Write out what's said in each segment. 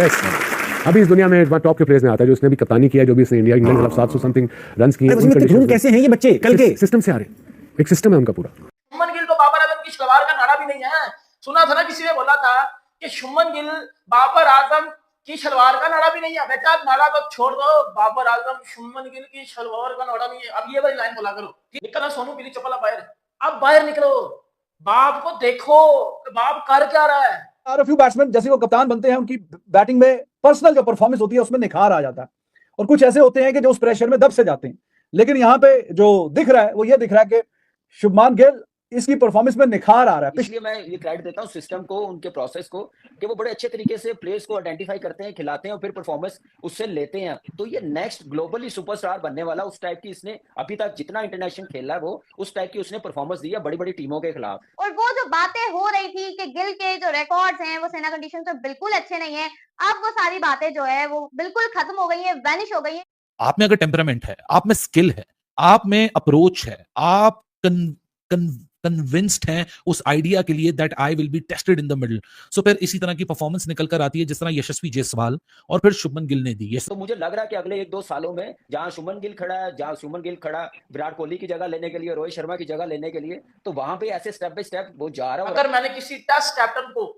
Best. अभी इस दुनिया में टॉप के प्लेयर्स में आता है, जो उसने भी कप्तानी किया, जो भी इसने इंडिया इंग्लैंड के खिलाफ 700 समथिंग रन किए। उसमें धुन कैसे हैं ये बच्चे कल के? सिस्टम से आ रहे हैं, एक सिस्टम है उनका पूरा। शुभमन गिल तो बाबर आजम की शलवार का नाड़ा भी नहीं है। सुना था ना, किसी ने बोला था कि शुभमन गिल बाबर आजम की शलवार का नाड़ा भी नहीं है। बेटा नाड़ा तो छोड़ दो, बाबर आजम शुभमन गिल की शलवार का नाड़ा नहीं है। अब ये वाली लाइन बोला करो, निकलना सोनू पीली चप्पल बाहर, अब बाहर निकलो, बाप को देखो, बाप कर क्या रहा है। आर फ्यू बैट्समैन जैसे वो कप्तान बनते हैं, उनकी बैटिंग में पर्सनल जो परफॉर्मेंस होती है उसमें निखार आ जाता है, और कुछ ऐसे होते हैं कि जो उस प्रेशर में दब से जाते हैं। लेकिन यहाँ पे जो दिख रहा है वो ये दिख रहा है कि शुभमान गिल इसकी परफॉर्मेंस में निखार आ रहा है। इसलिए मैं ये क्रेडिट देता हूँ सिस्टम को, उनके प्रोसेस को, कि वो बड़े अच्छे तरीके से प्लेयर्स को आइडेंटिफाई करते हैं, खिलाते हैं और फिर परफॉर्मेंस उससे लेते हैं। तो ये नेक्स्ट ग्लोबली सुपरस्टार बनने वाला, उस टाइप की इसने अभी तक जितना इंटरनेशनल खेला है वो उस टाइप की उसने परफॉर्मेंस दी है बड़ी बड़ी टीमों के खिलाफ। और वो जो बातें हो रही थी कि गिल के जो रिकॉर्ड्स हैं वो सेना कंडीशन तो बिल्कुल अच्छे नहीं है, अब वो सारी बातें जो है वो बिल्कुल खत्म हो गई है, वैनिश हो गई है। आप में अगर टेम्परामेंट है, आप में स्किल है, आप में अप्रोच है, आप कन्विंस्ड हैं उस आइडिया के लिए that I will be tested in the middle, so फिर इसी तरह की परफॉर्मेंस निकल कर आती है जिस तरह यशस्वी जायसवाल और फिर शुभमन गिल ने दी है। तो मुझे लग रहा है कि अगले 1-2 सालों में जहां शुभमन गिल खड़ा है, जहां शुभमन गिल खड़ा विराट कोहली की जगह लेने के लिए, रोहित शर्मा की जगह लेने के लिए, तो वहां पे ऐसे स्टेप बाय स्टेप वो जा रहा है। अगर मैंने किसी टेस्ट कैप्टन को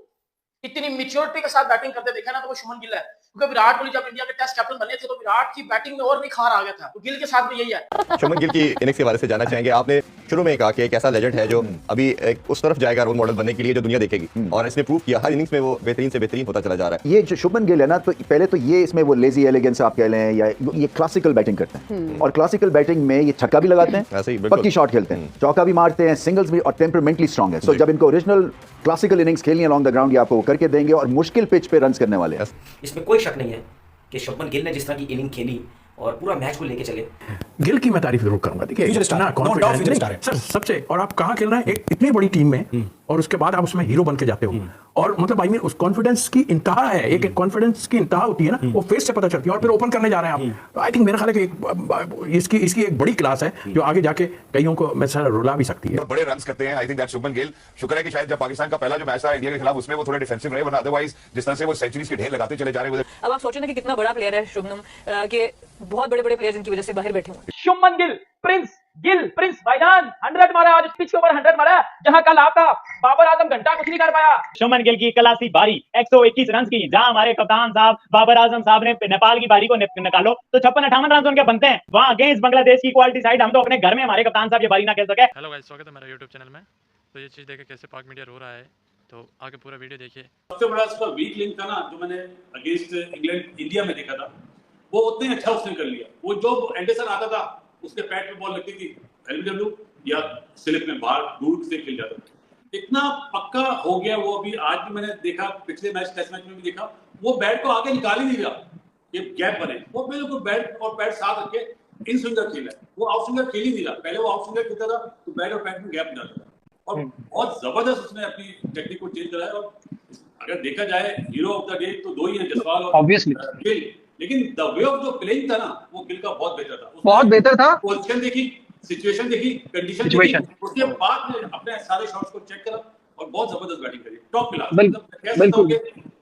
इतनी मैच्योरिटी के साथ बैटिंग करते देखा ना, तो वो शुभमन गिल है। क्योंकि विराट कोहली जब इंडिया के टेस्ट कैप्टन बने थे तो विराट की बैटिंग में और निखार आ गया था, तो गिल के साथ भी यही है। शुभमन गिल की इनिंग्स के बारे से जानना चाहेंगे। आपने शुरू में कहा कि एक ऐसा लेजेंड है जो अभी एक उस तरफ जाएगा रोल मॉडल बनने के लिए जो दुनिया देखेगी, और इसने प्रूव किया हर इनिंग्स में वो बेहतरीन से बेहतरीन होता चला जा रहा है। ये जो शुभमन गिल है ना, तो पहले तो ये इसमें वो लेजी एलिगेंस आप कह लें या ये क्लासिकल बैटिंग करते हैं, और क्लासिकल बैटिंग में ये छक्का भी लगाते हैं, पक्की शॉट खेलते हैं, चौका भी मारते हैं, सिंगल्स भी, और टेम्परामेंटली स्ट्रांग है। सो जब इनको ओरिजिनल क्लासिकल इनिंग्स खेलनी है अलॉन्ग द ग्राउंड, ये आपको वो करके देंगे और मुश्किल पिच पे रन्स करने वाले हैं। इसमें कोई शक नहीं है कि शुभमन गिल ने जिस तरह की इनिंग खेली और पूरा मैच को लेके चले, गिल की मैं तारीफ जरूर करूंगा। देखिए सर सबसे, और आप कहाँ खेल रहे हैं एक इतनी बड़ी टीम में, और उसके बाद आप उसमें हीरो बन के जाते हो, और मतलब आई मीन उस कॉन्फिडेंस की इंतहा है, एक कॉन्फिडेंस की इंतहा होती है ना, वो फेस से पता चलती है, और फिर ओपन करने जा रहे हैं आप। तो आई थिंक मेरा ख्याल है कि इसकी एक बड़ी क्लास है जो आगे जाके कईयों को मैं सर रुला भी सकती है। बड़े रन्स करते हैं। I think that Shubman Gill, शुक्र है कि शायद जब पाकिस्तान का पहला जो मैच था इंडिया के खिलाफ उसमें वो थोड़े डिफेंसिव रहे, वरना अदरवाइज जिस तरह से वो सेंचुरीज के ढेर लगाते चले जा रहे हैं। अब आप सोचो ना कि कितना बड़ा प्लेयर है शुभमन, के बहुत बड़े बड़े प्लेयर्स इनकी वजह से बाहर बैठे हुए। शुभमन गिल प्रिंस भाईजान 100 मारा, आज पिच के ऊपर 100 मारा, जहां कल आपका बाबर आजम घंटा कुछ नहीं कर पाया। शुभमन गिल की क्लासी बारी 121 रन की, जहां हमारे कप्तान साहब बाबर आजम साहब ने नेपाल की बारी को निकालो तो 56-58 रन उनके बनते हैं। वहां अगेंस्ट बांग्लादेश की क्वालिटी साइड, हम तो अपने घर में हमारे कप्तान साहब ये बारी ना खेल सके। हेलो गाइस, स्वागत है मेरा यूट्यूब चैनल में। तो ये चीज देखे कैसे पाक मीडिया रो रहा है, तो आगे पूरा वीडियो देखिए। सबसे बड़ा इसका वीक लिंक था ना, जो मैंने अगेंस्ट इंग्लैंड इंडिया में देखा था, वो उतने अच्छा उसने कर लिया। वो जो एंडरसन आता था उसके पैड पे बॉल लगती थी, एलबीडब्ल्यू या स्लिप में बाहर दूर से खेल जाता था। इतना पक्का हो गया वो। अभी आज भी मैंने देखा, पिछले मैच टेस्ट मैच में भी देखा, वो बैट को आगे निकाल ही नहीं रहा, ये गैप बने, वो बिल्कुल बैट और पैड साथ रख के इन स्विंगर खेला है। वो आउट स्विंगर खेल ही नहीं रहा। पहले वो आउट स्विंगर खेलता था तो बैट और पैड में गैप डालता था, और बहुत जबरदस्त उसने अपनी टेक्निक को चेंज करा है। और अगर देखा जाए हीरो ऑफ द डे तो दो ही हैं, जसवाल और गिल। लेकिन द वे ऑफ जो प्लेइंग था ना, वो गिल का बहुत बेहतर था। बहुत बेहतर था। पोजीशन देखी, सिचुएशन देखी, कंडीशन देखी, उसके बाद में अपने सारे शॉट्स को चेक करा और बहुत जबरदस्त बैटिंग करी, टॉप क्लास। बिल्कुल।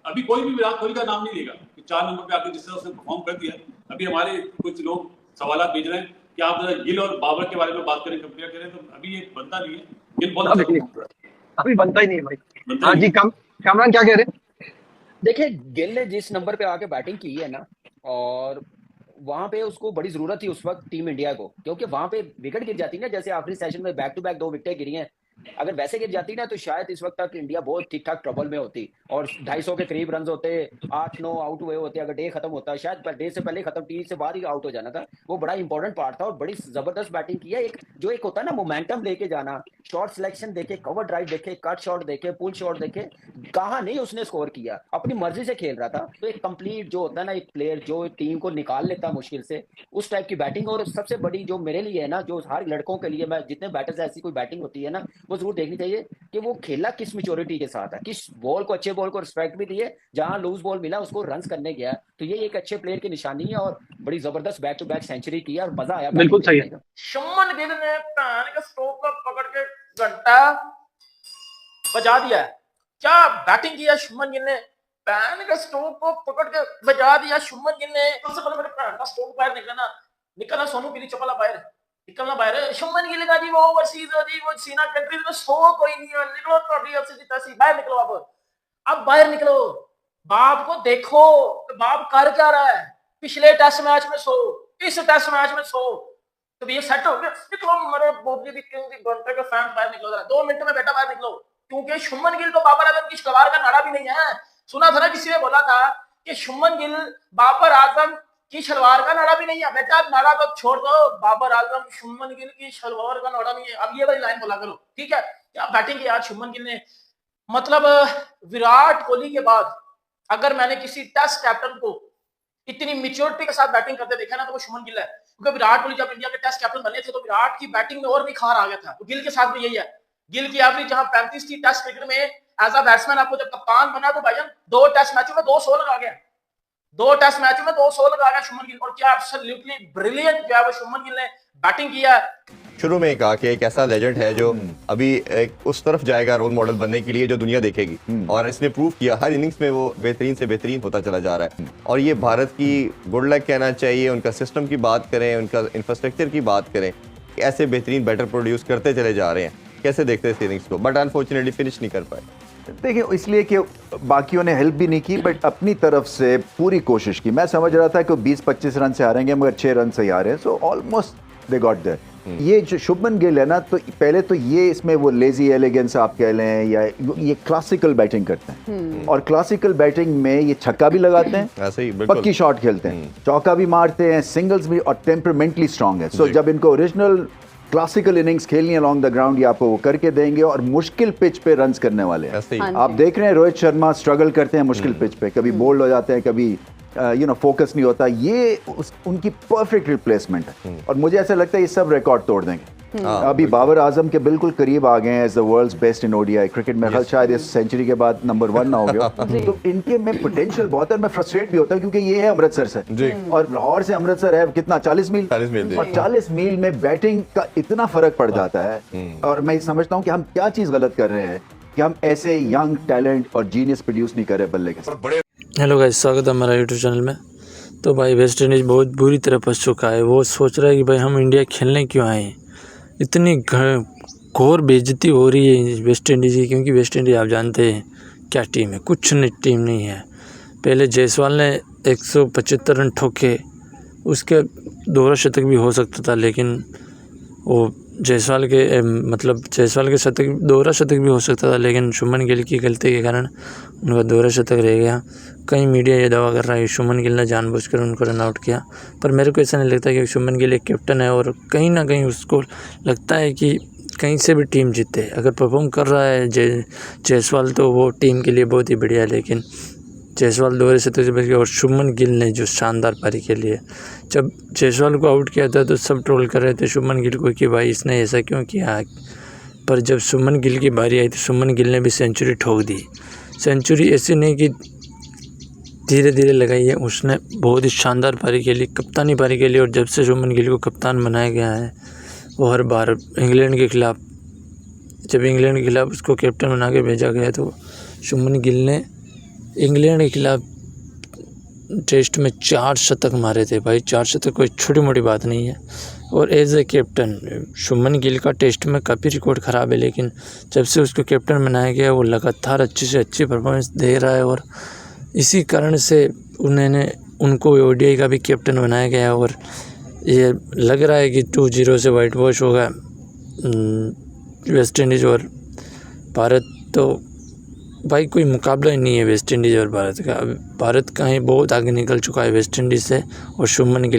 अभी कोई भी विराट कोहली का नाम नहीं लेगा कि 4 नंबर पे आके जिस तरह उसने परफॉर्म कर दिया। अभी हमारे कुछ लोग सवाल भेज रहे हैं कि आप जरा गिल और बाबर के बारे में बात करें, कंपेयर करें, तो अभी ये बनता नहीं है। गिल बहुत अभी बनता ही नहीं है भाई। हाँ जी, कामरान क्या कह रहे हैं? देखिए, गिल ने जिस नंबर पे आके बैटिंग की है ना, और वहां पे उसको बड़ी जरूरत थी उस वक्त टीम इंडिया को, क्योंकि वहां पे विकेट गिर जाती ना, जैसे आखिरी सेशन में बैक टू बैक 2 विकेटें गिरी हैं। अगर वैसे गिर जाती ना तो शायद इस वक्त तक इंडिया बहुत ठीक ठाक ट्रबल में होती और 250 के करीब रन होते, 8-9 आउट हुए होते। अगर डे खत्म होता, शायद डे से पहले खत्म, टी से बाद ही आउट हो जाना था। वो बड़ा इंपॉर्टेंट पार्ट था और बड़ी जबरदस्त बैटिंग की है। एक जो एक होता है ना मोमेंटम लेके जाना, शॉट सिलेक्शन देखे, कवर ड्राइव देखे, कट शॉट देखे, पुल शॉट देखे, कहाँ नहीं उसने स्कोर किया, अपनी मर्जी से खेल रहा था। तो एक कंप्लीट जो होता है ना, एक प्लेयर जो टीम को निकाल लेता मुश्किल से, उस टाइप की बैटिंग। और सबसे बड़ी जो मेरे लिए है ना, जो हर लड़कों के लिए, मैं जितने बैटर्स ऐसी कोई बैटिंग होती है ना, वो जरूर देखनी चाहिए कि वो खेला किस मैच्योरिटी के साथ है, किस बॉल को, अच्छे बॉल को रिस्पेक्ट भी दिए, जहां लूज बॉल मिला उसको रन्स करने गया। तो ये एक अच्छे प्लेयर की निशानी है और बड़ी जबरदस्त बैक टू बैक सेंचुरी की और मजा आया। बिल्कुल सही है। शुभमन गिल ने पैन के स्ट्रोक को पकड़ के घंटा बजा दिया। क्या बैटिंग की है शुभमन गिल ने, बैन का स्टोक को पकड़ के बजा दिया शुभमन गिल ने। सबसे पहले मेरे पैर का स्टोक बाहर निकलना सोनू पीली चपला बाहर निकलना बाहर। शुभमन गिल का जी वो ओवरसीज जी वो सीना कंट्री में सो कोई नहीं है, निकलो टोटली अब से जीता सी बाहर निकलो। अब बाहर निकलो, बाप को देखो बाप कर क्या रहा है। पिछले टेस्ट मैच में 100, इस टेस्ट मैच में 100, तो ये सेट हो गया। निकलो मेरे बोबली दी किंग दी घंटे के फैन बाहर निकलो जरा 2 मिनट में बेटा बाहर निकलो, क्योंकि शुभमन गिल तो बाबर आजम की शलवार का नारा भी नहीं है। सुना था ना किसी ने बोला था कि शुभमन गिल बाबर आजम की शलवार का नारा भी नहीं है। बेटा नारा तो छोड़ दो, बाबर आजम शुभमन गिल की शलवार का नारा नहीं है। अब ये वाली लाइन बोला करो, ठीक है। क्या बैटिंग की आज शुभमन गिल ने, मतलब विराट कोहली के बाद अगर मैंने किसी टेस्ट कैप्टन को इतनी मैच्योरिटी के साथ बैटिंग करते देखा ना तो वो शुभमन गिल है। क्योंकि विराट कोहली जब इंडिया के टेस्ट कैप्टन बने थे तो विराट की बैटिंग में और निखार आ गया था। तो गिल के साथ भी यही है। गिल की एवरेज जहां 35 थी टेस्ट क्रिकेट में एज अ बैट्समैन, आपको जब कप्तान बना तो भाईजान 2 टेस्ट मैचों में 200 लगा गया। 2 टेस्ट मैचों में 200 लगा गया शुभमन गिल। और क्या एब्सोल्युटली ब्रिलियंट जो है वो शुभमन गिल ने बैटिंग किया। शुरू में कहा कि एक ऐसा लेजेंड है जो अभी एक उस तरफ जाएगा रोल मॉडल बनने के लिए जो दुनिया देखेगी, और इसने प्रूव किया हर इनिंग्स में वो बेहतरीन से बेहतरीन होता चला जा रहा है। और ये भारत की गुड लक कहना चाहिए। उनका सिस्टम की बात करें, उनका इंफ्रास्ट्रक्चर की बात करें, ऐसे बेहतरीन बैटर प्रोड्यूस करते चले जा रहे हैं। कैसे देखते हैं इस इनिंग्स को, बट अनफॉर्चुनेटली फिनिश नहीं कर पाए। देखिए इसलिए कि बाकियों ने हेल्प भी नहीं की, बट अपनी तरफ से पूरी कोशिश की। मैं समझ रहा था कि 20-25 रन से हारेंगे, मगर 6 रन से ही आ रहे हैं। So almost they got there. ये जो शुभमन गिल है ना, तो पहले तो ये इसमें वो लेजी एलिगेंस आप कह लें, या ये क्लासिकल बैटिंग करते हैं। और क्लासिकल बैटिंग में ये छक्का भी लगाते हैं, ऐसे ही पक्की शॉट खेलते हैं, चौका भी मारते हैं, सिंगल्स भी, और टेम्परामेंटली स्ट्रांग है। सो जब इनको ओरिजिनल क्लासिकल इनिंग्स खेलनी अलॉन्ग द ग्राउंड, ये आपको वो करके देंगे। और मुश्किल पिच पे रन्स करने वाले हैं। आप देख रहे हैं रोहित शर्मा स्ट्रगल करते हैं मुश्किल पिच पे, कभी बोल्ड हो जाते हैं, कभी फोकस नहीं होता। ये उनकी परफेक्ट रिप्लेसमेंट है। और मुझे ऐसा लगता है ये सब रिकॉर्ड तोड़ देंगे। अभी बाबर आजम के बिल्कुल करीब आ गए हैं as the world's best in ODI cricket में। कल शायद इस सेंचुरी के बाद नंबर 1 ना हो गया। तो इनके में पोटेंशियल बहुत है। मैं फ्रस्ट्रेट भी होता हूँ क्योंकि ये है अमृतसर से, और लाहौर से अमृतसर है कितना 40 मील, और 40 मील में बैटिंग का इतना फर्क पड़ जाता है। और मैं समझता हूँ कि हम क्या चीज गलत कर रहे हैं कि हम ऐसे यंग टैलेंट और जीनियस प्रोड्यूस नहीं कर रहे बल्ले के साथ। हेलो गाइस, स्वागत है हमारा यूट्यूब चैनल में। तो भाई वेस्ट इंडीज़ बहुत बुरी तरह फंस चुका है। वो सोच रहा है कि भाई हम इंडिया खेलने क्यों आए हैं। इतनी घोर बेइज्जती हो रही है वेस्ट इंडीज़ की, क्योंकि वेस्ट इंडीज़ आप जानते हैं क्या टीम है, कुछ नहीं टीम नहीं है। पहले जायसवाल ने 175 रन ठोके, उसके दोहरा शतक भी हो सकता था, लेकिन वो जायसवाल के शतक दोहरा शतक भी हो सकता था, लेकिन शुभमन गिल की गलती के कारण उनका दोहरा शतक रह गया। कई मीडिया ये दावा कर रहा है कि शुभमन गिल ने जानबूझकर उनको रन आउट किया, पर मेरे को ऐसा नहीं लगता कि शुभमन गिल एक कैप्टन है और कहीं ना कहीं उसको लगता है कि कहीं से भी टीम जीते। अगर परफॉर्म कर रहा है जायसवाल तो वो टीम के लिए बहुत ही बढ़िया है, लेकिन जायसवाल दोहरे शतक से बच गया। और शुभमन गिल ने जो शानदार पारी खेली है, जब जायसवाल को आउट किया था तो सब ट्रोल कर रहे थे शुभमन गिल को कि भाई इसने ऐसा क्यों किया, पर जब शुभमन गिल की बारी आई तो शुभमन गिल ने भी सेंचुरी ठोक दी। सेंचुरी ऐसी नहीं कि धीरे धीरे लगाई है, उसने बहुत ही शानदार पारी खेली, कप्तानी पारी खेली। और जब से शुभमन गिल को कप्तान बनाया गया है, वो हर बार इंग्लैंड के खिलाफ, जब इंग्लैंड के खिलाफ उसको कैप्टन बना के भेजा गया तो शुभमन गिल ने इंग्लैंड के खिलाफ टेस्ट में 4 शतक मारे थे। भाई 4 शतक कोई छोटी मोटी बात नहीं है। और as a captain Shubman Gill का टेस्ट में काफ़ी रिकॉर्ड ख़राब है, लेकिन जब से उसको कैप्टन बनाया गया वो लगातार अच्छी से अच्छी परफॉर्मेंस दे रहा है। और इसी कारण से उनको ओडीआई का भी कैप्टन बनाया गया है। और ये लग रहा है कि 2-0 से वाइट वॉश होगा वेस्ट इंडीज़ और भारत। तो भाई कोई मुकाबला ही नहीं है वेस्ट इंडीज़ और भारत का। भारत कहीं बहुत आगे निकल चुका है वेस्ट इंडीज़ से, और शुभमन गिल